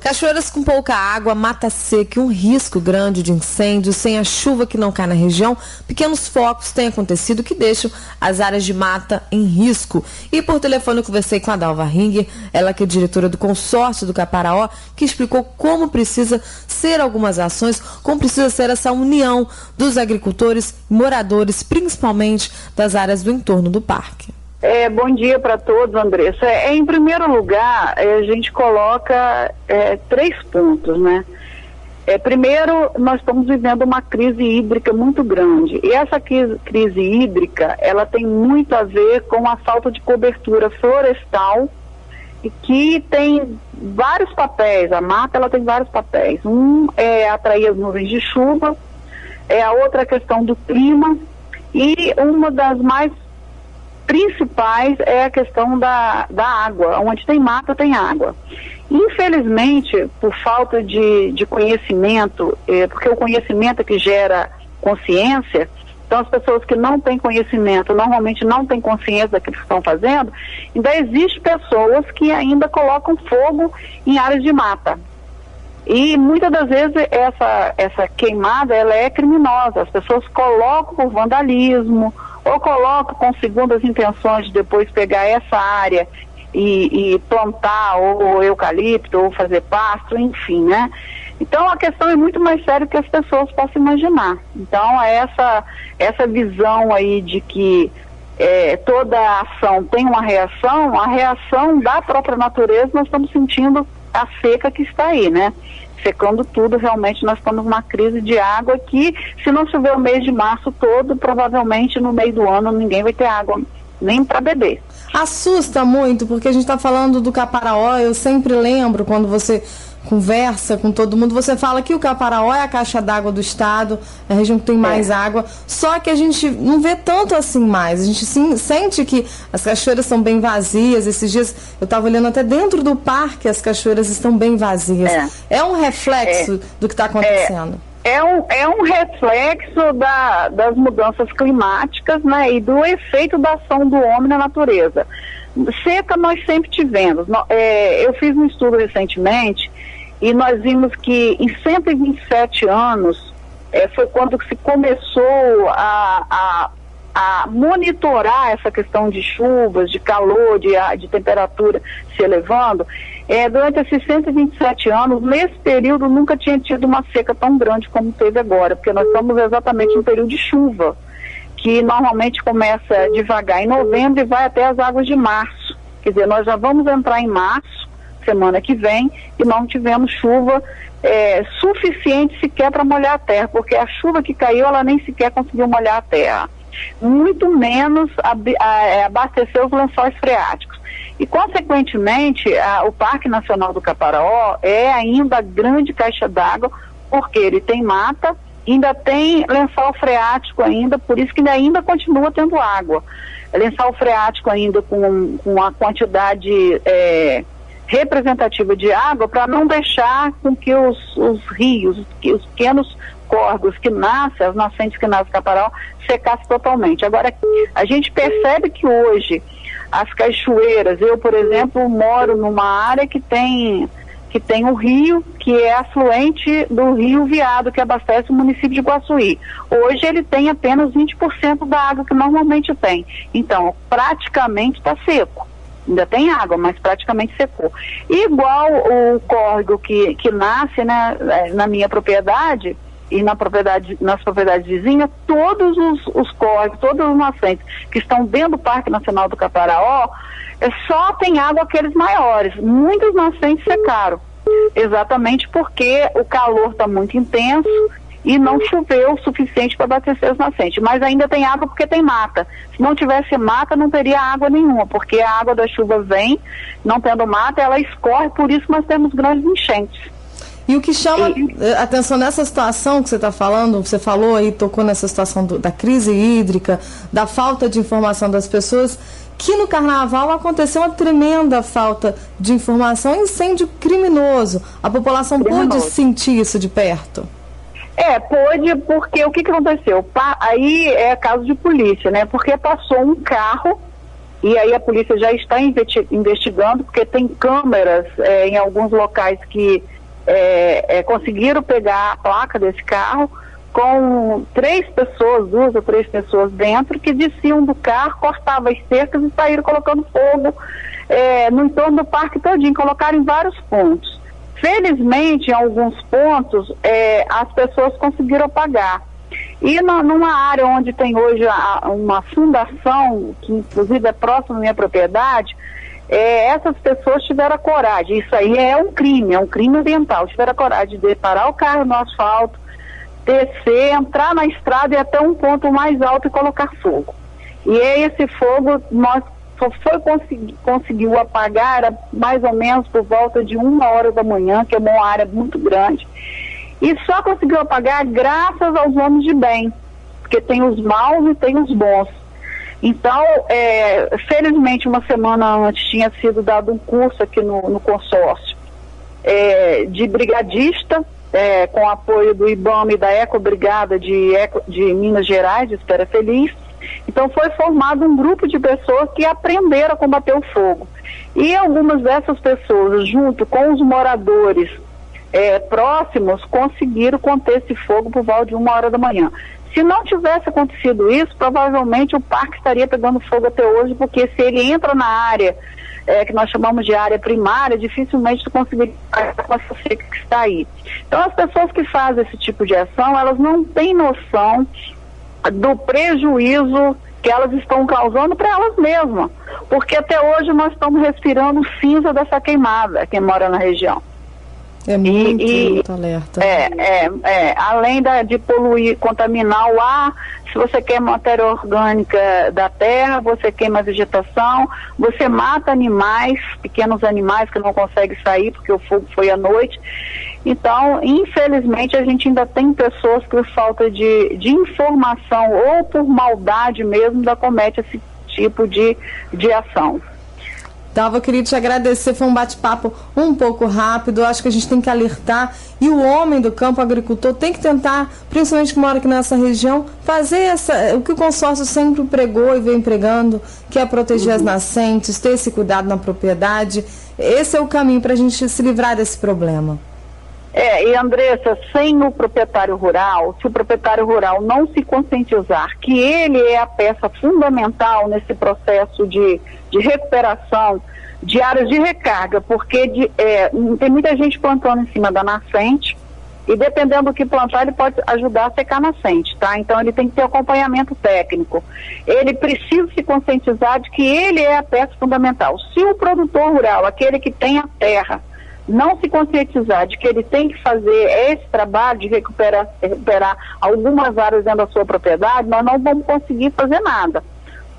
Cachoeiras com pouca água, mata seca e um risco grande de incêndio, sem a chuva que não cai na região, pequenos focos têm acontecido que deixam as áreas de mata em risco. E por telefone eu conversei com a Dalva Ringer, ela que é diretora do consórcio do Caparaó, que explicou como precisa ser algumas ações, como precisa ser essa união dos agricultores e moradores, principalmente das áreas do entorno do parque. Bom dia para todos, Andressa. Em primeiro lugar, a gente coloca 3 pontos, né? Primeiro, nós estamos vivendo uma crise hídrica muito grande. E essa crise hídrica, ela tem muito a ver com a falta de cobertura florestal, e que tem vários papéis. A mata, ela tem vários papéis. Um é atrair as nuvens de chuva, a outra a questão do clima, e uma das mais principais é a questão da água. Onde tem mata, tem água. Infelizmente, por falta de conhecimento, porque o conhecimento é que gera consciência, então as pessoas que não têm conhecimento, normalmente não têm consciência daquilo que estão fazendo, ainda existem pessoas que ainda colocam fogo em áreas de mata. E muitas das vezes essa queimada, ela é criminosa. As pessoas colocam por vandalismo, ou colocam com segundas intenções de depois pegar essa área e plantar ou eucalipto, ou fazer pasto, enfim, né? Então a questão é muito mais séria do que as pessoas possam imaginar. Então essa visão aí de que toda ação tem uma reação, a reação da própria natureza, nós estamos sentindo a seca que está aí, né? Secando tudo, realmente nós estamos numa crise de água que, se não chover o mês de março todo, provavelmente no meio do ano ninguém vai ter água nem para beber. Assusta muito, porque a gente está falando do Caparaó. Eu sempre lembro, quando você conversa com todo mundo, você fala que o Caparaó é a caixa d'água do estado, é a região que tem mais água, só que a gente não vê tanto assim mais. A gente sente que as cachoeiras estão bem vazias. Esses dias eu estava olhando até dentro do parque, as cachoeiras estão bem vazias. É um reflexo do que está acontecendo. É um reflexo das mudanças climáticas, né, e do efeito da ação do homem na natureza. Seca nós sempre tivemos. Eu fiz um estudo recentemente e nós vimos que em 127 anos foi quando se começou a monitorar essa questão de chuvas, de calor, de temperatura se elevando. Durante esses 127 anos, nesse período, nunca tinha tido uma seca tão grande como teve agora, porque nós estamos exatamente no período de chuva, que normalmente começa devagar em novembro e vai até as águas de março. Quer dizer, nós já vamos entrar em março, semana que vem, e não tivemos chuva suficiente sequer para molhar a terra, porque a chuva que caiu, ela nem sequer conseguiu molhar a terra. Muito menos abastecer os lençóis freáticos. E, consequentemente, o Parque Nacional do Caparaó é ainda a grande caixa d'água, porque ele tem mata, ainda tem lençol freático ainda, por isso que ainda continua tendo água. Lençol freático ainda com a quantidade representativa de água, para não deixar com que os rios, os pequenos córregos que nascem, as nascentes que nascem no Caparaó, secassem totalmente. Agora, a gente percebe que hoje as cachoeiras, eu, por exemplo, moro numa área que tem um rio que é afluente do Rio Viado, que abastece o município de Iguaçuí. Hoje ele tem apenas 20% da água que normalmente tem. Então, praticamente está seco. Ainda tem água, mas praticamente secou. Igual o córrego que nasce, né, na minha propriedade e nas propriedades vizinhas, todos os córregos, todas as nascentes que estão dentro do Parque Nacional do Caparaó, só tem água aqueles maiores. Muitas nascentes secaram, exatamente porque o calor está muito intenso e não choveu o suficiente para abastecer as nascentes. Mas ainda tem água porque tem mata. Se não tivesse mata, não teria água nenhuma, porque a água da chuva vem, não tendo mata, ela escorre, por isso nós temos grandes enchentes. E o que chama atenção nessa situação que você está falando, você falou aí, tocou nessa situação da crise hídrica, da falta de informação das pessoas, que no Carnaval aconteceu uma tremenda falta de informação, incêndio criminoso. A população pôde sentir isso de perto? Pôde, porque o que aconteceu? Aí é caso de polícia, né? Porque passou um carro e aí a polícia já está investigando, porque tem câmeras em alguns locais que conseguiram pegar a placa desse carro, com 2 ou 3 pessoas dentro, que desciam do carro, cortavam as cercas e saíram colocando fogo no entorno do parque todinho, colocaram em vários pontos. Felizmente, em alguns pontos, as pessoas conseguiram apagar. E numa área onde tem hoje uma fundação, que inclusive é próxima da minha propriedade, essas pessoas tiveram a coragem, isso aí é um crime ambiental, tiveram a coragem de parar o carro no asfalto, descer, entrar na estrada e até um ponto mais alto e colocar fogo. E esse fogo nós só conseguiu apagar era mais ou menos por volta de 1h da manhã, que é uma área muito grande. E só conseguiu apagar graças aos homens de bem, porque tem os maus e tem os bons. Então, felizmente, uma semana antes tinha sido dado um curso aqui no consórcio de brigadista, com apoio do IBAMA e da Ecobrigada de Minas Gerais, de Espera Feliz. Então foi formado um grupo de pessoas que aprenderam a combater o fogo. E algumas dessas pessoas, junto com os moradores próximos, conseguiram conter esse fogo por volta de 1h da manhã. Se não tivesse acontecido isso, provavelmente o parque estaria pegando fogo até hoje, porque se ele entra na área que nós chamamos de área primária, dificilmente tu conseguiria com essa seca que está aí. Então as pessoas que fazem esse tipo de ação, elas não têm noção do prejuízo que elas estão causando para elas mesmas, porque até hoje nós estamos respirando cinza dessa queimada, quem mora na região. É muito alerta. Além de poluir, contaminar o ar, se você queima matéria orgânica da terra, você queima a vegetação, você mata animais, pequenos animais que não conseguem sair porque o fogo foi à noite. Então, infelizmente, a gente ainda tem pessoas que por falta de informação ou por maldade mesmo ainda comete esse tipo de ação. Dalva, eu queria te agradecer, foi um bate-papo um pouco rápido, eu acho que a gente tem que alertar, e o homem do campo, o agricultor, tem que tentar, principalmente que mora aqui nessa região, fazer o que o consórcio sempre pregou e vem pregando, que é proteger as nascentes, ter esse cuidado na propriedade. Esse é o caminho para a gente se livrar desse problema. E Andressa, sem o proprietário rural, se o proprietário rural não se conscientizar que ele é a peça fundamental nesse processo de recuperação de áreas de recarga, porque tem muita gente plantando em cima da nascente e dependendo do que plantar ele pode ajudar a secar a nascente, tá? Então ele tem que ter acompanhamento técnico. Ele precisa se conscientizar de que ele é a peça fundamental. Se o produtor rural, aquele que tem a terra, não se conscientizar de que ele tem que fazer esse trabalho de recuperar algumas áreas dentro da sua propriedade, nós não vamos conseguir fazer nada,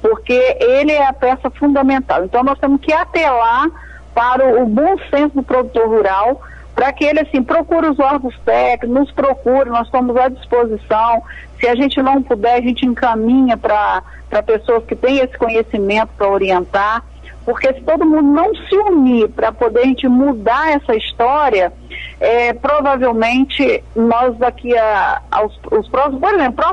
porque ele é a peça fundamental. Então nós temos que apelar para o bom senso do produtor rural, para que ele assim procure os órgãos técnicos, nos procure, nós estamos à disposição. Se a gente não puder, a gente encaminha para pessoas que têm esse conhecimento para orientar. Porque se todo mundo não se unir para poder a gente mudar essa história, provavelmente nós daqui aos próximos, por exemplo,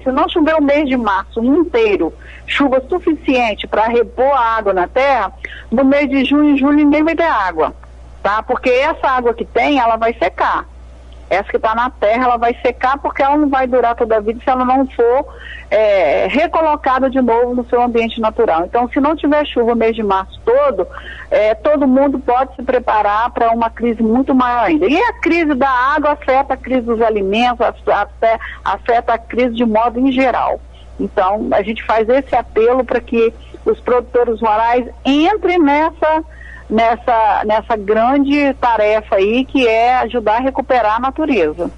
se não chover o mês de março inteiro, chuva suficiente para repor a água na terra, no mês de junho e julho ninguém vai ter água, tá? Porque essa água que tem, ela vai secar. Essa que está na terra, ela vai secar porque ela não vai durar toda a vida se ela não for recolocada de novo no seu ambiente natural. Então, se não tiver chuva o mês de março todo mundo pode se preparar para uma crise muito maior ainda. E a crise da água afeta a crise dos alimentos, afeta a crise de modo em geral. Então, a gente faz esse apelo para que os produtores rurais entrem nessa grande tarefa aí, que é ajudar a recuperar a natureza.